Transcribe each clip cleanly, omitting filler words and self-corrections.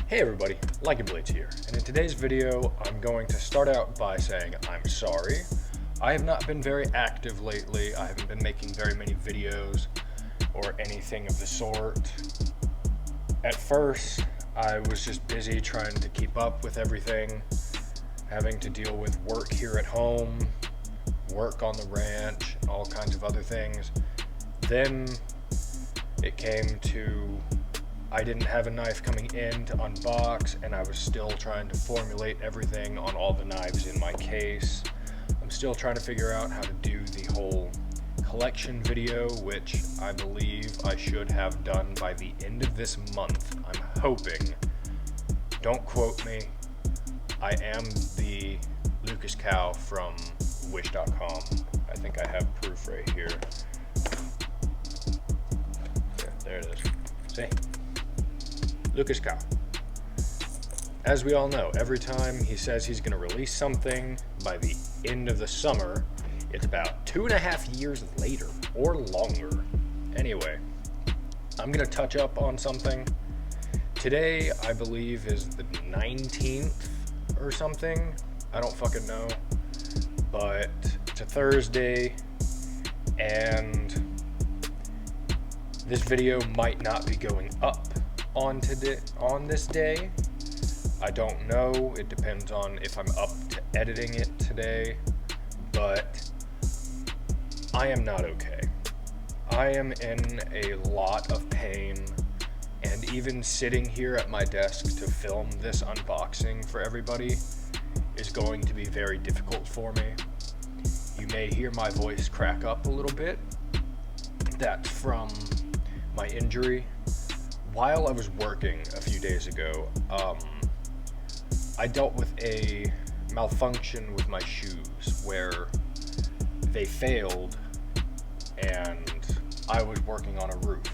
Hey everybody, Like Blades here, and in today's video, I'm going to start out by saying I'm sorry. I have not been very active lately. I haven't been making very many videos or anything of the sort. At first, I was just busy trying to keep up with everything, having to deal with work here at home, work on the ranch, and all kinds of other things. Then it came to I didn't have a knife coming in to unbox, and I was still trying to formulate everything on all the knives in my case. I'm still trying to figure out how to do the whole collection video, which I believe I should have done by the end of this month. I'm hoping. Don't quote me. I am the Lucas cow from wish.com. I think I have proof right here. Yeah, there it is. See? Lucas cow. As we all know, every time he says he's going to release something by the end of the summer, it's about 2.5 years later or longer. Anyway, I'm going to touch up on something. Today, I believe, is the 19th or something. I don't fucking know. But it's a Thursday, and this video might not be going up on this day. I don't know. It depends on if I'm up to editing it today, but I am not okay. I am in a lot of pain, and even sitting here at my desk to film this unboxing for everybody is going to be very difficult for me. You may hear my voice crack up a little bit. That's from my injury. While I was working a few days ago, I dealt with a malfunction with my shoes where they failed and I was working on a roof.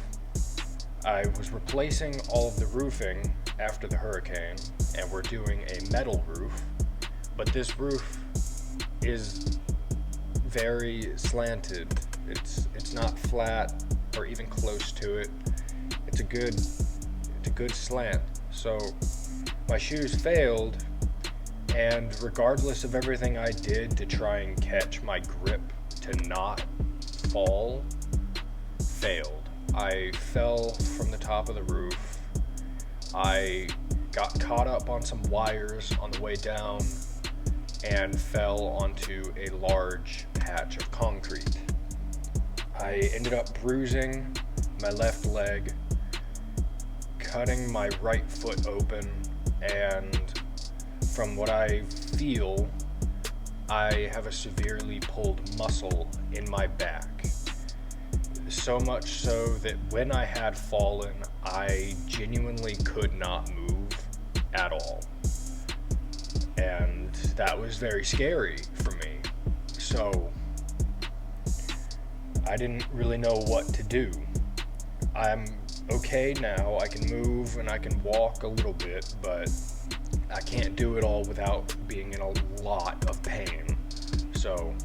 I was replacing all of the roofing after the hurricane, and we're doing a metal roof, but this roof is very slanted. It's not flat or even close to it. It's a good slant. So my shoes failed, and regardless of everything I did to try and catch my grip to not fall, failed. I fell from the top of the roof. I got caught up on some wires on the way down and fell onto a large patch of concrete. I ended up bruising my left leg, cutting my right foot open, and from what I feel, I have a severely pulled muscle in my back. So much so that when I had fallen, I genuinely could not move at all. And that was very scary for me. So I didn't really know what to do. I'm okay now. I can move and I can walk a little bit, but I can't do it all without being in a lot of pain. So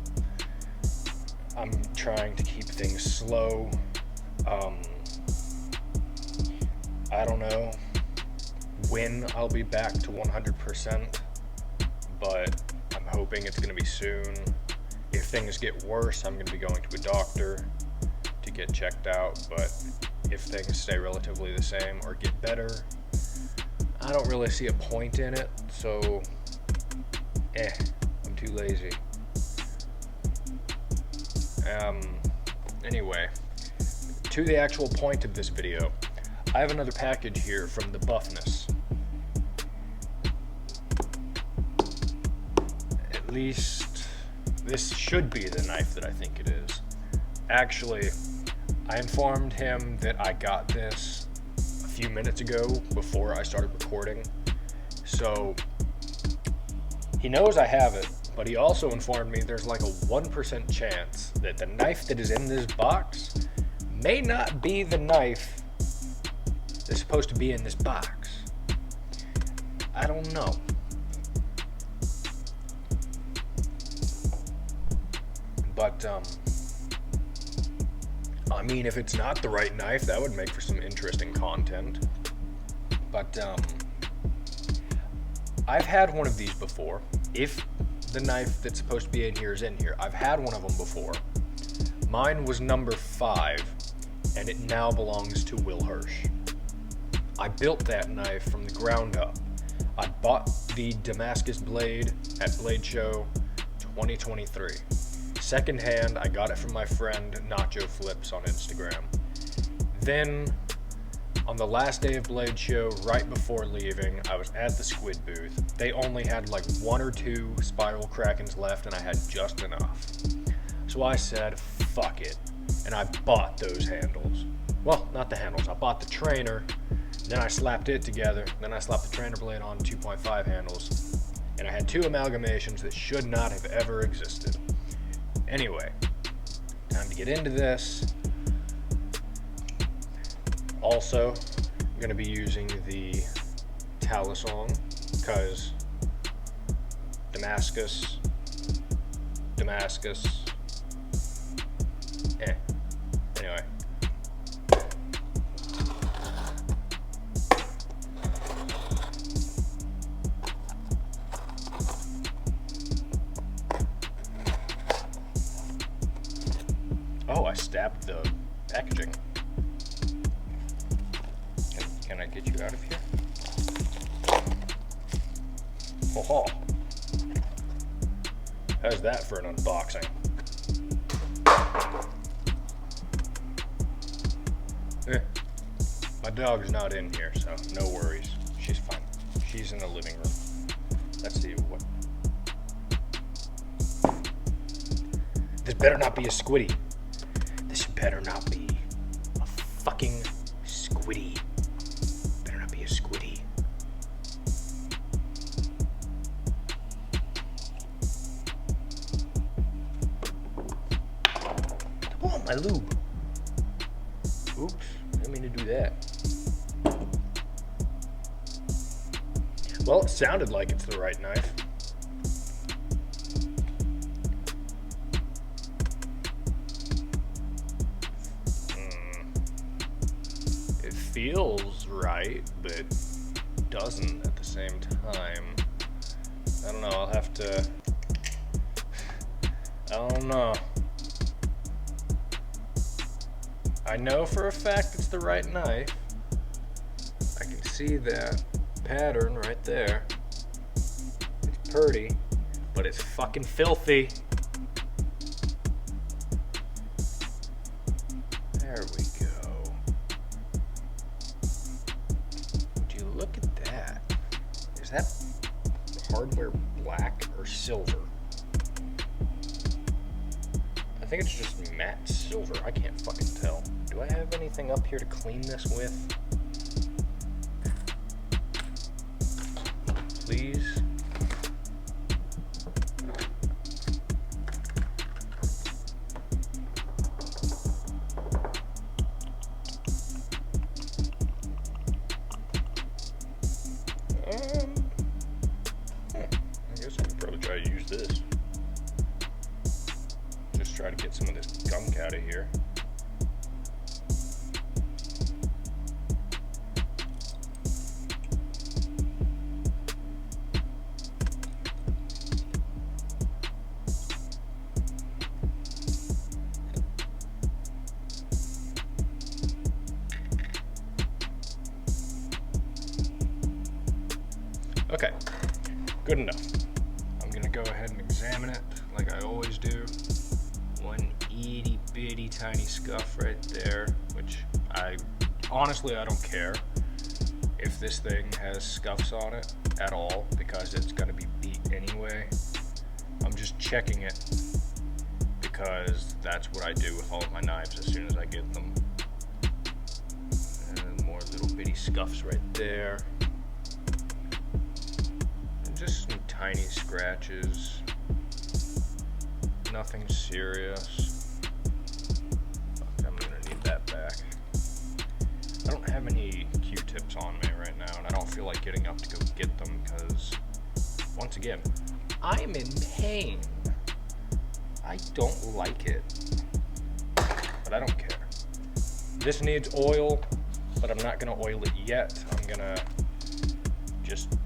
I'm trying to keep things slow. I don't know when I'll be back to 100%, but I'm hoping it's going to be soon. If things get worse, I'm going to be going to a doctor to get checked out, but if things stay relatively the same or get better, I don't really see a point in it, so I'm too lazy. Anyway, to the actual point of this video, I have another package here from the Buffness. At least this should be the knife that I think it is. Actually, I informed him that I got this a few minutes ago before I started recording, so he knows I have it, but he also informed me there's like a 1% chance that the knife that is in this box may not be the knife that's supposed to be in this box. I don't know. But, I mean, if it's not the right knife, that would make for some interesting content. But, I've had one of these before. If the knife that's supposed to be in here is in here, I've had one of them before. Mine was number 5, and it now belongs to Will Hirsch. I built that knife from the ground up. I bought the Damascus blade at Blade Show 2023. Secondhand, I got it from my friend Nacho Flips on Instagram. Then, on the last day of Blade Show, right before leaving, I was at the squid booth. They only had like 1 or 2 spiral Krakens left, and I had just enough. So I said, fuck it. And I bought those handles. Well, not the handles. I bought the trainer. Then I slapped it together. Then I slapped the trainer blade on 2.5 handles. And I had 2 amalgamations that should not have ever existed. Anyway, time to get into this. Also, I'm going to be using the Talisong because Damascus. Anyway. Oh, I stabbed the packaging. Can I get you out of here? Oh, how's that for an unboxing? My dog's not in here, so no worries. She's fine. She's in the living room. Let's see what. This better not be a squiddy. This better not be a fucking squiddy. Better not be a squiddy. Oh, my lube. Oops, didn't mean to do that. Well, it sounded like it's the right knife. It feels right, but doesn't at the same time. I don't know, I'll have to... I don't know. I know for a fact it's the right knife. I can see that pattern right there. It's pretty, but it's fucking filthy. There we go. Would you look at that? Is that hardware black or silver? I think it's just matte silver. I can't fucking tell. Do I have anything up here to clean this with? Please? I guess I could probably try to use this. Just try to get some of this gunk out of here. Okay, good enough. I'm gonna go ahead and examine it like I always do. One itty bitty tiny scuff right there, which I don't care if this thing has scuffs on it at all because it's gonna be beat anyway. I'm just checking it because that's what I do with all of my knives as soon as I get them. And more little bitty scuffs right there. Just some tiny scratches, nothing serious. I'm gonna need that back. I don't have any Q-tips on me right now, and I don't feel like getting up to go get them because, once again, I'm in pain. I don't like it, but I don't care. This needs oil, but I'm not gonna oil it yet. I'm gonna just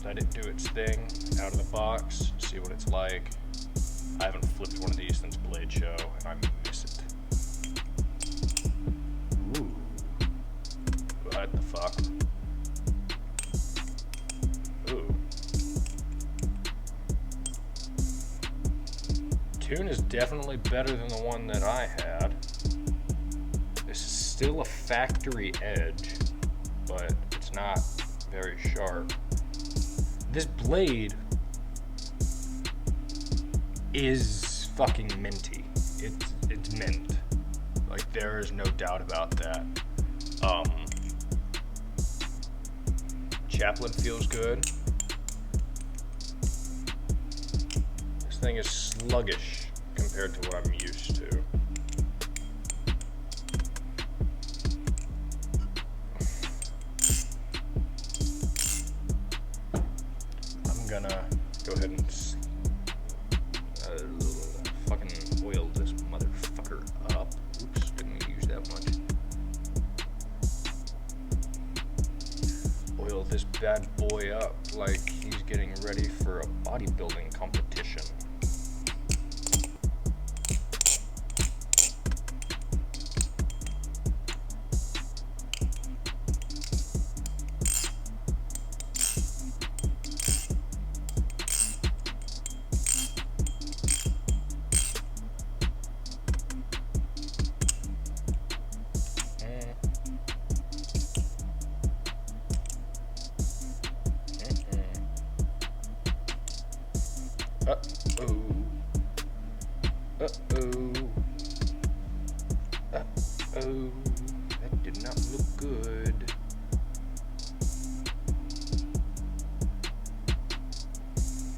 let it do its thing out of the box, see what it's like. I haven't flipped one of these since Blade Show, and I miss it. Ooh. What the fuck? Ooh. Tune is definitely better than the one that I had. This is still a factory edge, but it's not very sharp. This blade is fucking minty. It's mint. Like, there is no doubt about that. Chaplin feels good. This thing is sluggish compared to what I'm used to. I'm gonna go ahead and fucking oil this motherfucker up. Oops, didn't mean to use that much. Oil this bad boy up like he's getting ready for a bodybuilding competition. Uh-oh, that did not look good.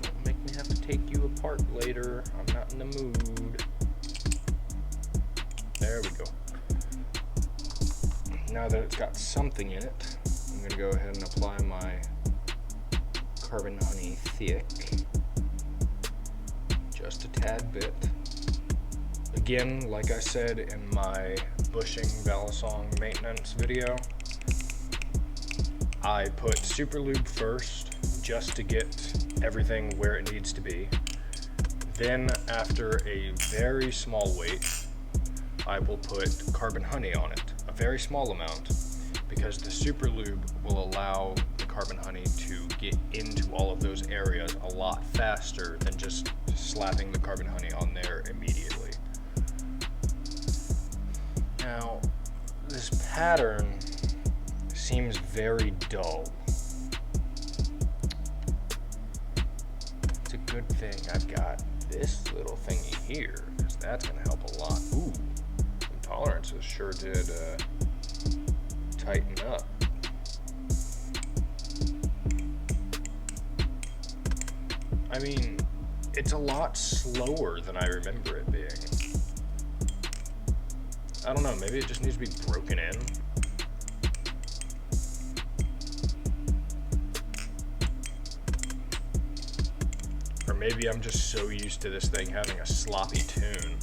Don't make me have to take you apart later. I'm not in the mood. There we go. Now that it's got something in it, I'm gonna go ahead and apply my Carbon Honey Thick. Just a tad bit. Again, like I said in my bushing Balisong maintenance video, I put super lube first just to get everything where it needs to be. Then after a very small weight, I will put Carbon Honey on it, a very small amount, because the super lube will allow the Carbon Honey to get into all of those areas a lot faster than just slapping the Carbon Honey on there immediately. Now, this pattern seems very dull. It's a good thing I've got this little thingy here, because that's going to help a lot. Ooh, the tolerances sure did tighten up. I mean, it's a lot slower than I remember it being. I don't know, maybe it just needs to be broken in. Or maybe I'm just so used to this thing having a sloppy tune.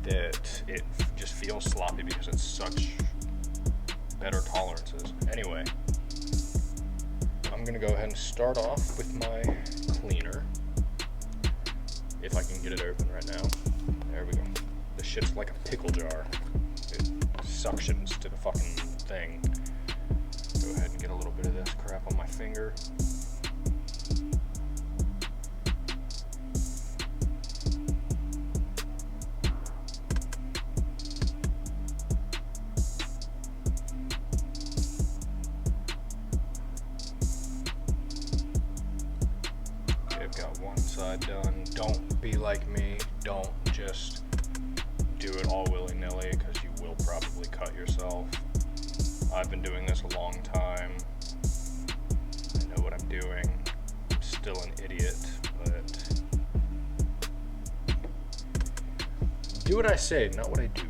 That it just feels sloppy because it's such better tolerances. Anyway, I'm gonna go ahead and start off with my cleaner. If I can get it open right now. There we go. This shit's like a pickle jar. It suctions to the fucking thing. Go ahead and get a little bit of this crap on my finger. Done. Don't be like me. Don't just do it all willy-nilly, because you will probably cut yourself. I've been doing this a long time. I know what I'm doing. I'm still an idiot, but do what I say, not what I do.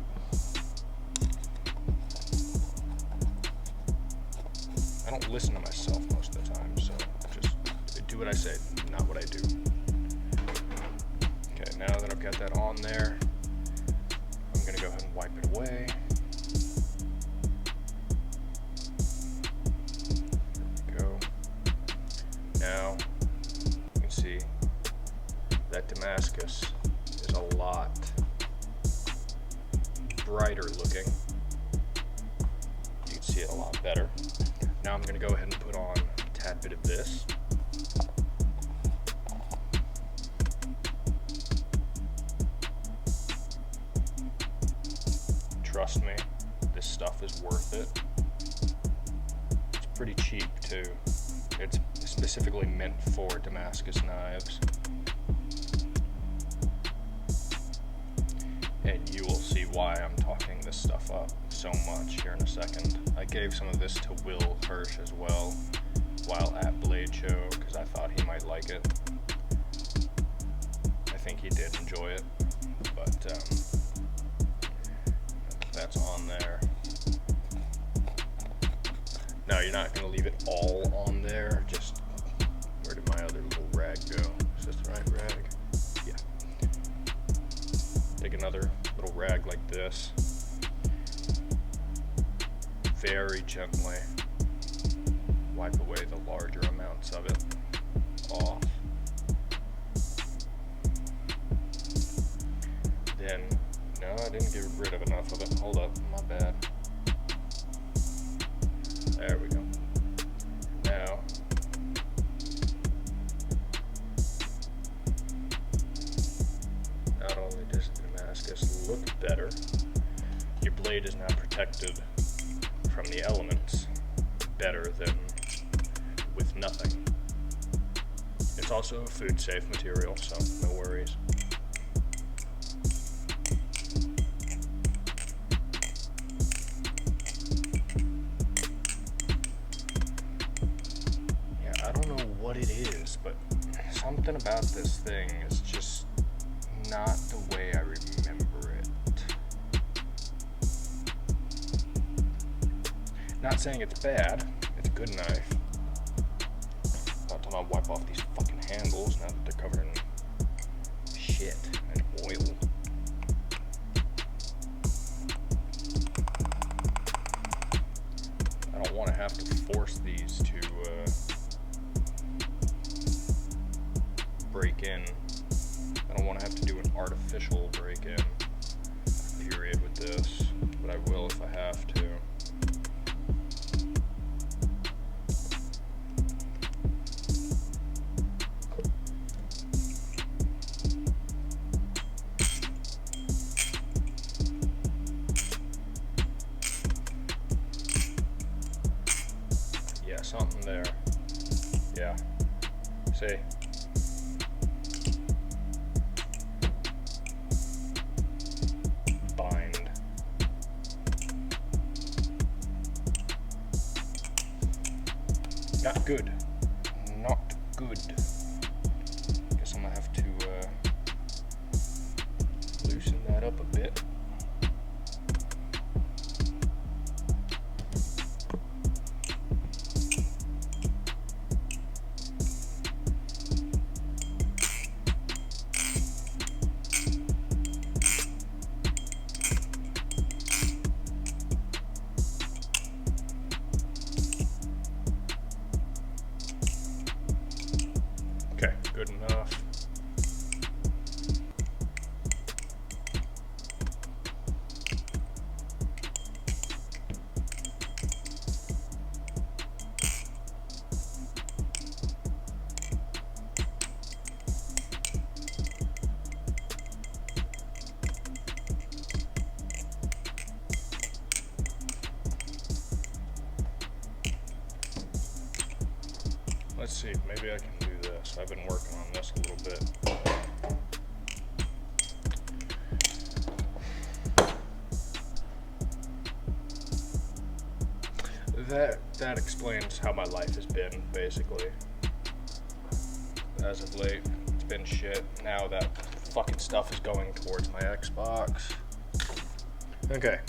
I don't listen to myself most of the time, so just do what I say, not what I do. Now that I've got that on there, I'm gonna go ahead and wipe it away. brighter looking. You can see it a lot better. Now I'm going to go ahead and put on a tad bit of this. Trust me, this stuff is worth it. It's pretty cheap too. It's specifically meant for Damascus knives. And you will see why I'm talking this stuff up so much here in a second. I gave some of this to Will Hirsch as well while at Blade Show because I thought he might like it. I think he did enjoy it, but that's on there. Now you're not going to leave it all on there. Just, where did my other little rag go? Is this the right rag? Yeah. Take another little rag like this. Very gently wipe away the larger amounts of it off. Then, no, I didn't get rid of enough of it. Hold up, my bad. There we go. Now, not only does Damascus look better, your blade is now protected from the elements better than with nothing. It's also a food safe material, so no worries. Yeah, I don't know what it is, but something about this thing is just not the way I remember it. Not saying it's bad, it's a good knife. About time I wipe off these fucking handles now that they're covered in shit and oil. I don't want to have to force these to break in. I don't want to have to do an artificial break-in period with this, but I will if I have to. Yeah, something there. Yeah. See? Bind. Not good. Not good. Guess I'm gonna have to loosen that up a bit. Okay, good enough. Let's see, maybe I can do this. I've been working on this a little bit. That explains how my life has been, basically. As of late, it's been shit. Now that fucking stuff is going towards my Xbox. Okay,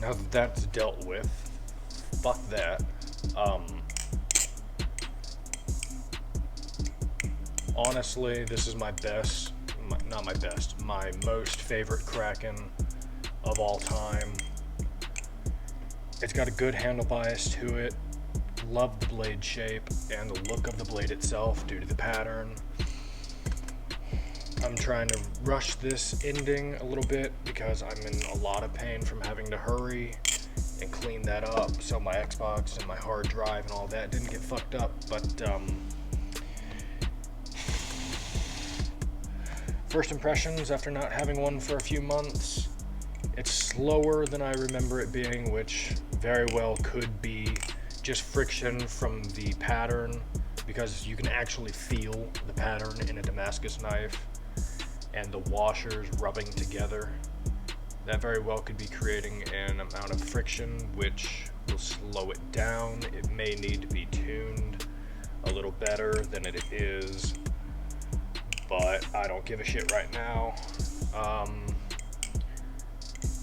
now that that's dealt with, fuck that. Honestly, this is my best, not my best, my most favorite Kraken of all time. It's got a good handle bias to it. Love the blade shape and the look of the blade itself due to the pattern. I'm trying to rush this ending a little bit because I'm in a lot of pain from having to hurry and clean that up so my Xbox and my hard drive and all that didn't get fucked up. But first impressions after not having one for a few months, it's slower than I remember it being, which very well could be just friction from the pattern, because you can actually feel the pattern in a Damascus knife and the washers rubbing together. That very well could be creating an amount of friction which will slow it down. It may need to be tuned a little better than it is, but I don't give a shit right now.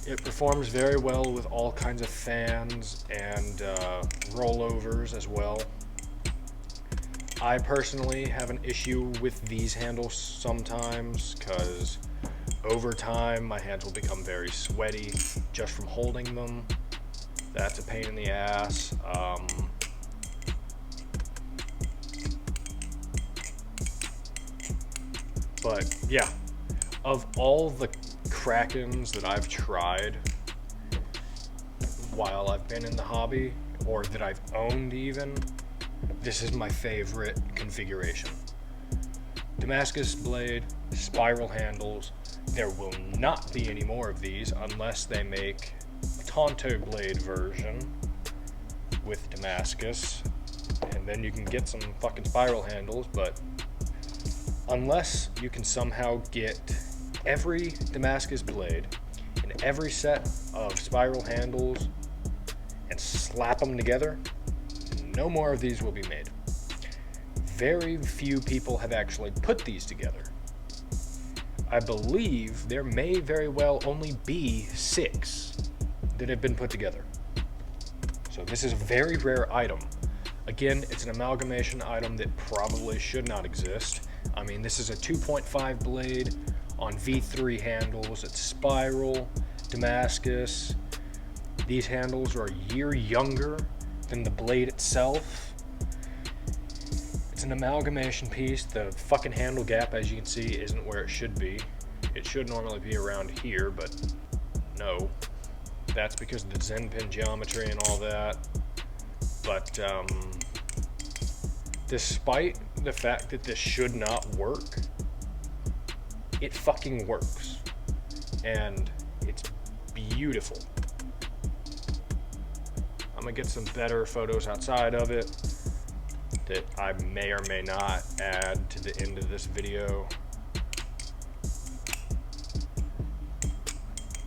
It performs very well with all kinds of fans and rollovers as well. I personally have an issue with these handles sometimes because over time my hands will become very sweaty just from holding them. That's a pain in the ass. But yeah, of all the Krakens that I've tried while I've been in the hobby, or that I've owned even, this is my favorite configuration. Damascus blade, spiral handles. There will not be any more of these unless they make a Tonto blade version with Damascus, and then you can get some fucking spiral handles. But unless you can somehow get every Damascus blade and every set of spiral handles and slap them together, no more of these will be made. Very few people have actually put these together. I believe there may very well only be 6 that have been put together. So this is a very rare item. Again, it's an amalgamation item that probably should not exist. I mean, this is a 2.5 blade on V3 handles. It's spiral, Damascus. These handles are a year younger than the blade itself. It's an amalgamation piece. The fucking handle gap, as you can see, isn't where it should be. It should normally be around here, but no. That's because of the Zen pin geometry and all that. But despite the fact that this should not work, it fucking works. And it's beautiful. I'm gonna get some better photos outside of it that I may or may not add to the end of this video.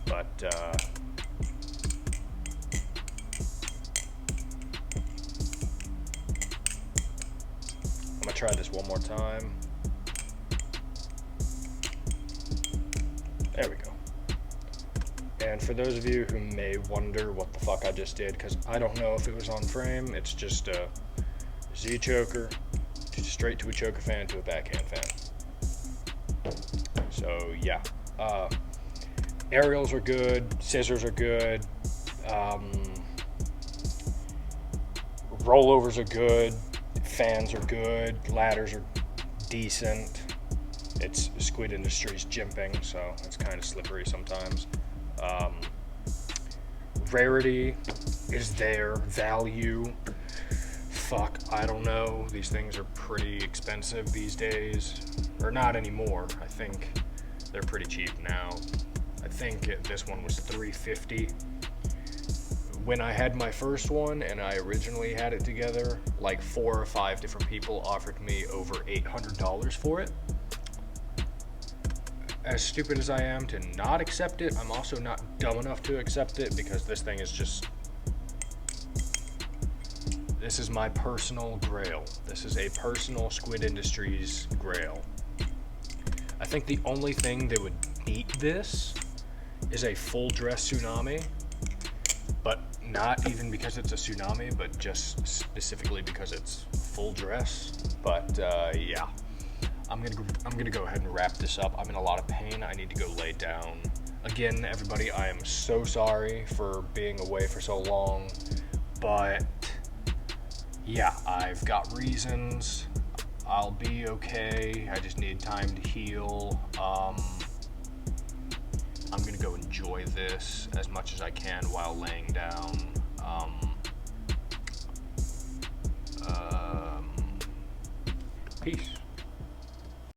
But I'm gonna try this one more time. There we go. And for those of you who may wonder what the fuck I just did, because I don't know if it was on frame, it's just a Z choker, straight to a choker fan to a backhand fan. So yeah, aerials are good, scissors are good, rollovers are good, fans are good, ladders are decent. It's Squid Industries jimping, so it's kind of slippery sometimes. Rarity is there, value, fuck, I don't know. These things are pretty expensive these days, or not anymore. I think they're pretty cheap now. I think this one was $350. When I had my first one and I originally had it together, like 4 or 5 different people offered me over $800 for it. As stupid as I am to not accept it, I'm also not dumb enough to accept it, because this thing is just... This is my personal grail. This is a personal Squid Industries grail. I think the only thing that would beat this is a full dress tsunami, but not even because it's a tsunami, but just specifically because it's full dress. But yeah. I'm gonna go ahead and wrap this up. I'm in a lot of pain. I need to go lay down. Again, everybody, I am so sorry for being away for so long, but yeah, I've got reasons. I'll be okay. I just need time to heal. I'm gonna go enjoy this as much as I can while laying down. Peace.